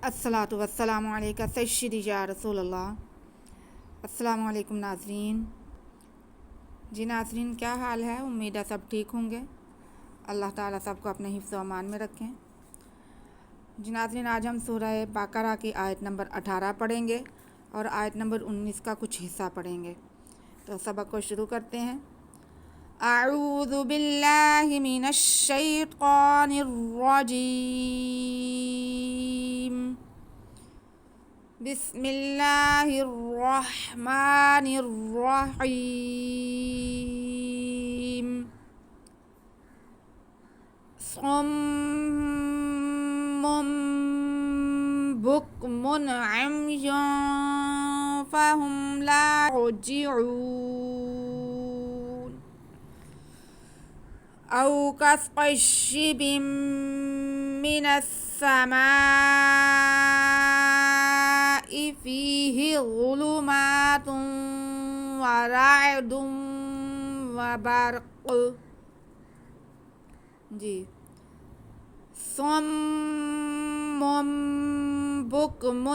الصلاۃ والسلام علیکہ سیدی یا رسول اللہ۔ السلام علیکم ناظرین۔ جی ناظرین، کیا حال ہے؟ امید ہے سب ٹھیک ہوں گے۔ اللہ تعالیٰ سب کو اپنے حفظ و امان میں رکھیں۔ جی ناظرین، آج ہم سورہ بقرہ کی آیت نمبر 18 پڑھیں گے اور آیت نمبر 19 کا کچھ حصہ پڑھیں گے۔ تو سبق کو شروع کرتے ہیں۔ اعوذ باللہ من الشیطان الرجیم، بسم اللہ الرحمن الرحیم۔ صم بکم عمی فہم لا یرجعون، او کصیب من السماء فیہ ظلمات ورعد وبرق۔ جی، صم بکم،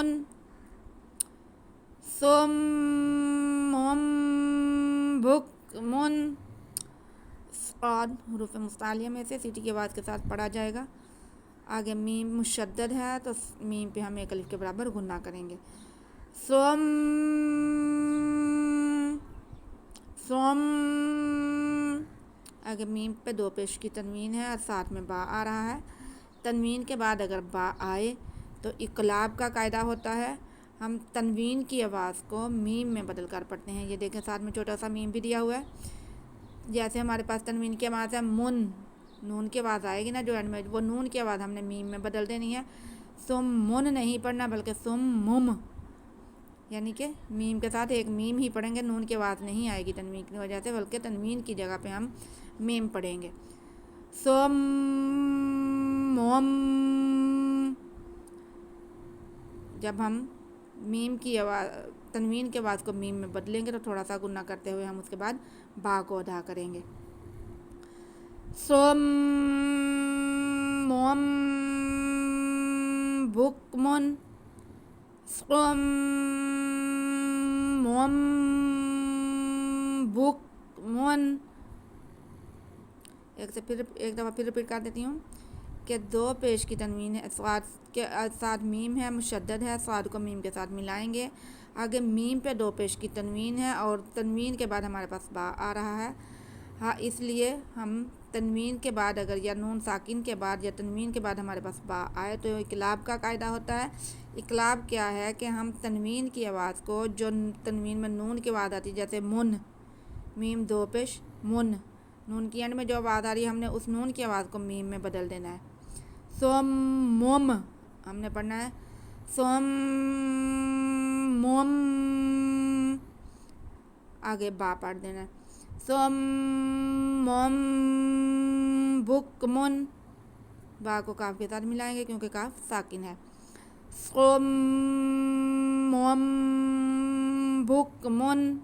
صم بکم، صاد حروف مستعلیہ میں سے سیٹی کی آواز کے ساتھ پڑھا جائے گا۔ آگے میم مشدد ہے تو میم پہ ہم ایک الف کے برابر غنہ کریں گے۔ صم، صم، آگے میم پہ دو پیش کی تنوین ہے اور ساتھ میں با آ رہا ہے۔ تنوین کے بعد اگر با آئے تو اقلاب کا قاعدہ ہوتا ہے، ہم تنوین کی آواز کو میم میں بدل کر پڑھتے ہیں۔ یہ دیکھیں ساتھ میں چھوٹا سا میم بھی دیا ہوا ہے۔ جیسے ہمارے پاس تنوین کی آواز ہے من، نون کی آواز آئے گی نا جو اینڈ میں، وہ نون کی آواز ہم نے میم میں بدل دینی ہے۔ سم من نہیں پڑھنا بلکہ سم مم، یعنی کہ میم کے ساتھ ایک میم ہی پڑھیں گے، نون کی آواز نہیں آئے گی تنوین کی وجہ سے، بلکہ تنوین کی جگہ پہ ہم میم پڑھیں گے۔ سم مم، جب ہم میم کی آواز، تنوین کی آواز کو میم میں بدلیں گے تو تھوڑا سا گنہ کرتے ہوئے ہم اس کے بعد با کو ادا کریں گے۔ سم مم بکمن، صم مم بکمن۔ ایک دفعہ پھر ریپیٹ کر دیتی ہوں کہ دو پیش کی تنوین ہے، صاد کے ساتھ میم ہے، مشدد ہے، صاد کو میم کے ساتھ ملائیں گے۔ آگے میم پہ دو پیش کی تنوین ہے اور تنوین کے بعد ہمارے پاس با آ رہا ہے۔ ہاں، اس لیے ہم تنوین کے بعد اگر یا نون ساکن کے بعد یا تنوین کے بعد ہمارے پاس با آئے تو اقلاب کا قاعدہ ہوتا ہے۔ اقلاب کیا ہے کہ ہم تنوین کی آواز کو، جو تنوین میں نون کی آواز آتی ہے جیسے من، میم دو پیش من، نون کی اینڈ میں جو آواز آ رہی ہے ہم نے اس نون کی آواز کو میم میں بدل دینا ہے۔ سم مم ہم نے پڑھنا ہے، سم مم، آگے با پڑھ دینا ہے، سم مم بکمن، با کو کاف کے ساتھ ملائیں گے کیونکہ کاف ساکن ہے۔ سم مم بکمن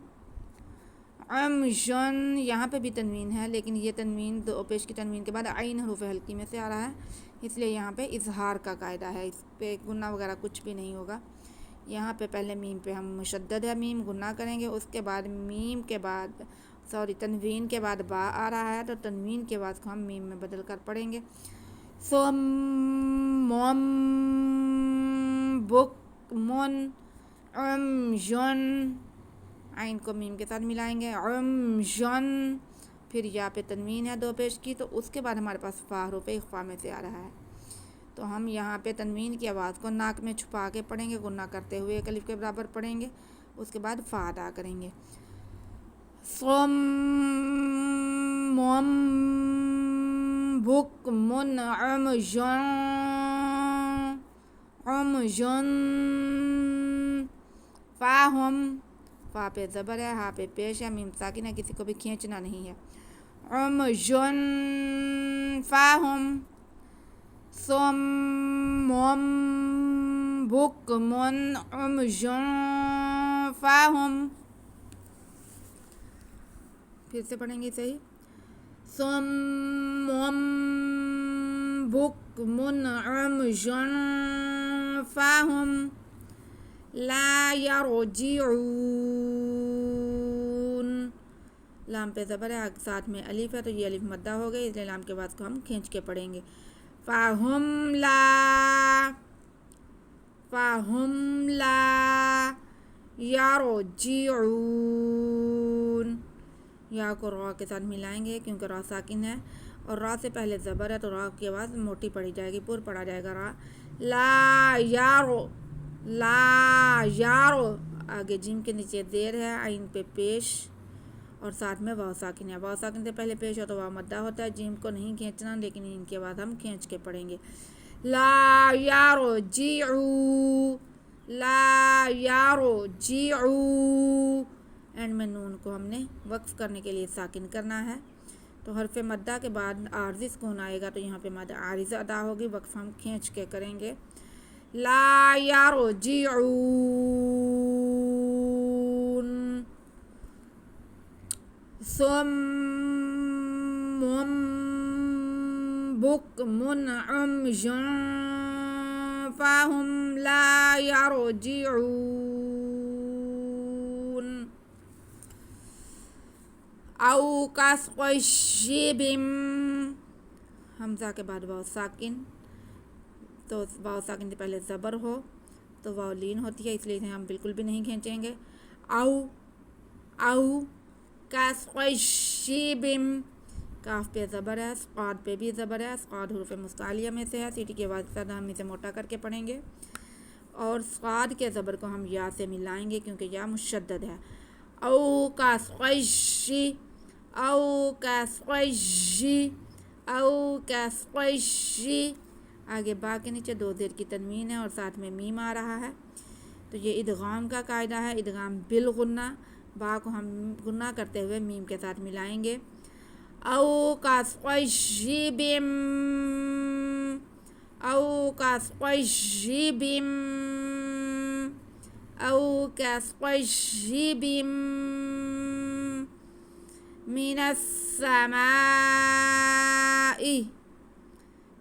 عمجن، یہاں پہ بھی تنوین ہے لیکن یہ تنوین دو پیش کی تنوین کے بعد عین حروف حلقی میں سے آ رہا ہے، اس لیے یہاں پہ اظہار کا قاعدہ ہے، اس پہ گنہ وغیرہ کچھ بھی نہیں ہوگا۔ یہاں پہ پہلے میم پہ ہم مشدد ہے میم گنہ کریں گے، اس کے بعد میم کے بعد تنوین کے بعد با آ رہا ہے تو تنوین کے بعد کو ہم میم میں بدل کر پڑھیں گے۔ سم مم بکمن عمجن، عین کو میم کے ساتھ ملائیں گے، عمجن، پھر یا پہ تنوین ہے دو پیش کی تو اس کے بعد ہمارے پاس فا حروف اخفا میں سے آ رہا ہے، تو ہم یہاں پہ تنوین کی آواز کو ناک میں چھپا کے پڑھیں گے، گنہ کرتے ہوئے ایک الف کے برابر پڑھیں گے، اس کے بعد فا ادا کریں گے۔ صم مم بکمن عمجن، عمجن، فاہم، فا پہ زبر ہے، ہا پہ پیش ہے، میم ساکن ہے، کسی کو بھی کھینچنا نہیں ہے۔ عمجن فاہم، صم مم بکمن عمجن فاہم۔ پھر سے پڑھیں گے صحیح، صم بکمن عمجن فاہم لا یرجعون، لام پہ زبر ہے، ساتھ میں الف ہے تو یہ الف مدہ ہو گئی، اس لیے لام کے بعد کو ہم کھینچ کے پڑھیں گے. فاہم لا یرجعون، یا کو را کے ساتھ ملائیں گے کیونکہ را ساکن ہے اور را سے پہلے زبر ہے تو را کی آواز موٹی پڑھی جائے گی، پر پڑھا جائے گا را. لا یارو، آگے جیم کے نیچے زیر ہے، عین پہ پیش اور ساتھ میں واو ساکن ہے. واو ساکن سے پہلے پیش ہو تو واو مدہ ہوتا ہے، جیم کو نہیں کھینچنا لیکن ان کے بعد ہم کھینچ کے پڑھیں گے. لا یرجعو، اینڈ میں نون کو ہم نے وقف کرنے کے لیے ساکن کرنا ہے تو حرف مدہ کے بعد عارضی سکون آئے گا تو یہاں پہ مد عارض ادا ہوگی، وقف ہم کھینچ کے کریں گے. لا یرجعون صم بکم عمي فهم لا يرجعون. او كصيب، حمزہ کے بعد واو ساکن، تو واو ساکن سے پہلے زبر ہو تو واو لین ہوتی ہے، اس لیے ہم بالکل بھی نہیں کھینچیں گے. او كصيب، کاف پہ زبر ہے، صاد پہ بھی زبر ہے، صاد حروف مستعلیہ میں سے ہے، سیٹی کے بعد ہم اسے موٹا کر کے پڑھیں گے اور صاد کے زبر کو ہم یا سے ملائیں گے کیونکہ یا مشدد ہے. او كصيب، آگے با کے نیچے دو زیر کی تنوین ہے اور ساتھ میں میم آ رہا ہے تو یہ ادغام کا قاعدہ ہے، ادغام بالغنہ، با کو ہم غنہ کرتے ہوئے میم کے ساتھ ملائیں گے. او كصيب من السماء،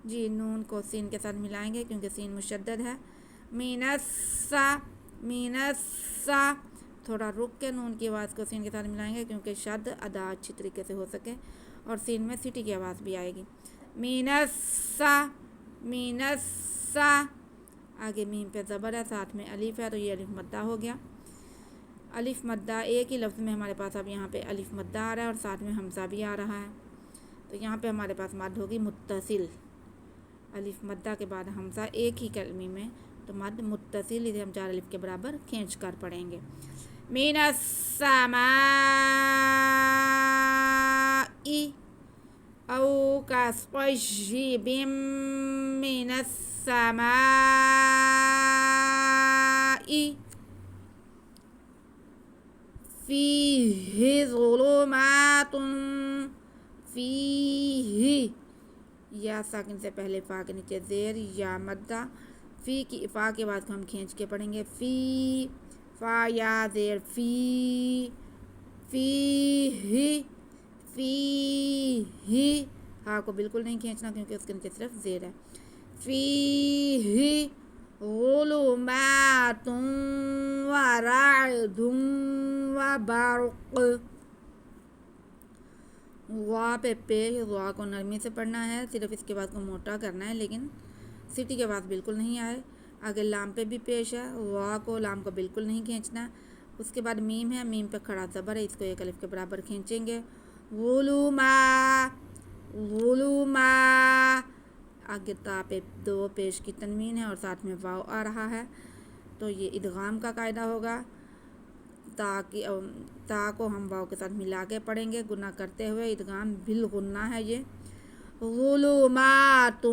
جی نون کو سین کے ساتھ ملائیں گے کیونکہ سین مشدد ہے. من السا، تھوڑا رک کے نون کی آواز کو سین کے ساتھ ملائیں گے کیونکہ شد ادا اچھی طریقے سے ہو سکے اور سین میں سیٹی کی آواز بھی آئے گی. من السا، آگے میم پہ زبر ہے، ساتھ میں الف ہے تو یہ الف مدہ ہو گیا. الف مدہ ایک ہی لفظ میں ہمارے پاس اب یہاں پہ الف مدہ آ رہا ہے اور ساتھ میں حمزہ بھی آ رہا ہے تو یہاں پہ ہمارے پاس مد ہوگی متصل. الف مدہ کے بعد حمزہ ایک ہی کلمے میں تو مد متصل، اسے ہم 4 الف کے برابر کھینچ کر پڑھیں گے. من السماء او كصيب من السماء فيه ظلمات، فيه، یا ساکن سے پہلے فا کے نیچے زیر یا مدہ، فی کی فا کے بعد کو ہم کھینچ کے پڑھیں گے. فی، فا یا زیر، فی ہا کو بالکل نہیں کھینچنا کیونکہ اس کے نیچے صرف زیر ہے. فیہ ظلمات ورعد وبرق، وا پہ پیش، وا کو نرمی سے پڑھنا ہے، صرف اس کے بعد کو موٹا کرنا ہے لیکن سیٹی کے بعد بالکل نہیں آئے. آگے لام پہ بھی پیش ہے، وا کو لام کو بالکل نہیں کھینچنا. اس کے بعد میم ہے، میم پہ کھڑا زبر ہے، اس کو 1 الف کے برابر کھینچیں گے. ظلما، آگے تا پہ 2 پیش کی تنوین ہے اور ساتھ میں واو آ رہا ہے تو یہ ادغام کا قاعدہ ہوگا. تا کو ہم واو کے ساتھ ملا کے پڑھیں گے گنہ کرتے ہوئے، ادغام بالغنہ ہے. یہ ظلمات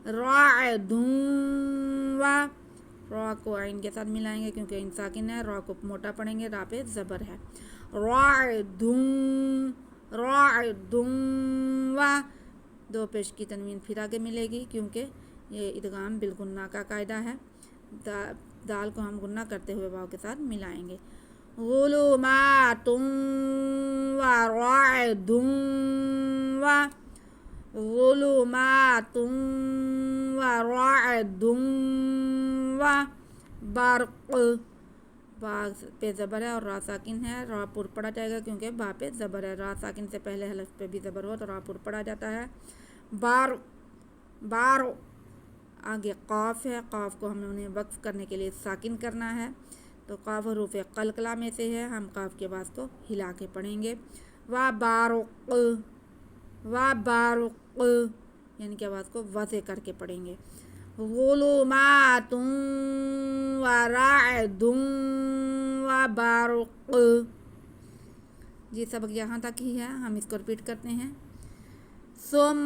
رعد، را کو عین کے ساتھ ملائیں گے کیونکہ عین ساکن ہے، را کو موٹا پڑھیں گے، را پہ زبر ہے. رعد 2 پیش کی تنوین پھر آگے ملے گی کیونکہ یہ ادغام بالغنہ کا قاعدہ ہے. دال کو ہم غنہ کرتے ہوئے واو کے ساتھ ملائیں گے. ظلمات ورعد ظلمات ورعد وبرق. با پہ زبر ہے اور را ساکن ہے، را پر پڑا جائے گا کیونکہ با پہ زبر ہے. را ساکن سے پہلے حلف پہ بھی زبر ہو تو را پر پڑا جاتا ہے. بار بار. آگے قاف ہے، قاف کو ہم نے وقف کرنے کے لیے ساکن کرنا ہے، تو قاف حروف قلقلہ میں سے ہے، ہم قاف کے بعد کو ہلا کے پڑھیں گے. وا بارق یعنی کہ آواز کو واضح کر کے پڑھیں گے. ظلمات ورعد وبرق. جی سبق یہاں تک ہی ہے، ہم اس کو رپیٹ کرتے ہیں. صم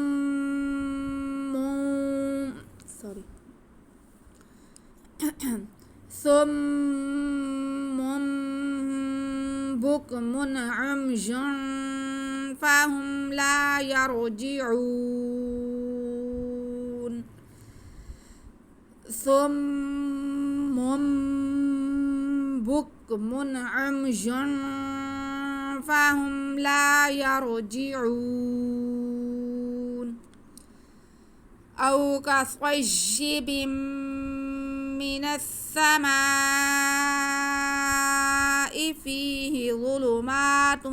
بكم عمي فهم لا يرجعون. صم بكم عمي فهم لا يرجعون. أو كصيب من السماء فيه ظلمات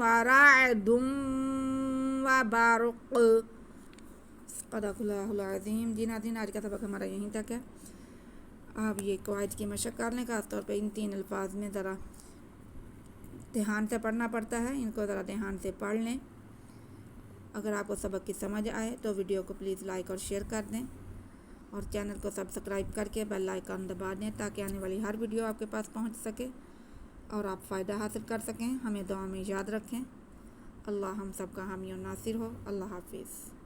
ورعد وبرق. صدق اللہ العظیم. جی ناظرین، آج کا سبق ہمارا یہیں تک ہے. آپ یہ قواعد کی مشق کر لیں، خاص طور پہ ان 3 الفاظ میں ذرا دھیان سے پڑھنا پڑتا ہے، ان کو ذرا دھیان سے پڑھ لیں. اگر آپ کو سبق کی سمجھ آئے تو ویڈیو کو پلیز لائک اور شیئر کر دیں، اور چینل کو سبسکرائب کر کے بیل آئیکن دبا دیں تاکہ آنے والی ہر ویڈیو آپ کے پاس پہنچ سکے اور آپ فائدہ حاصل کر سکیں. ہمیں دعا میں یاد رکھیں. اللہ ہم سب کا حامی و ناصر ہو. اللہ حافظ.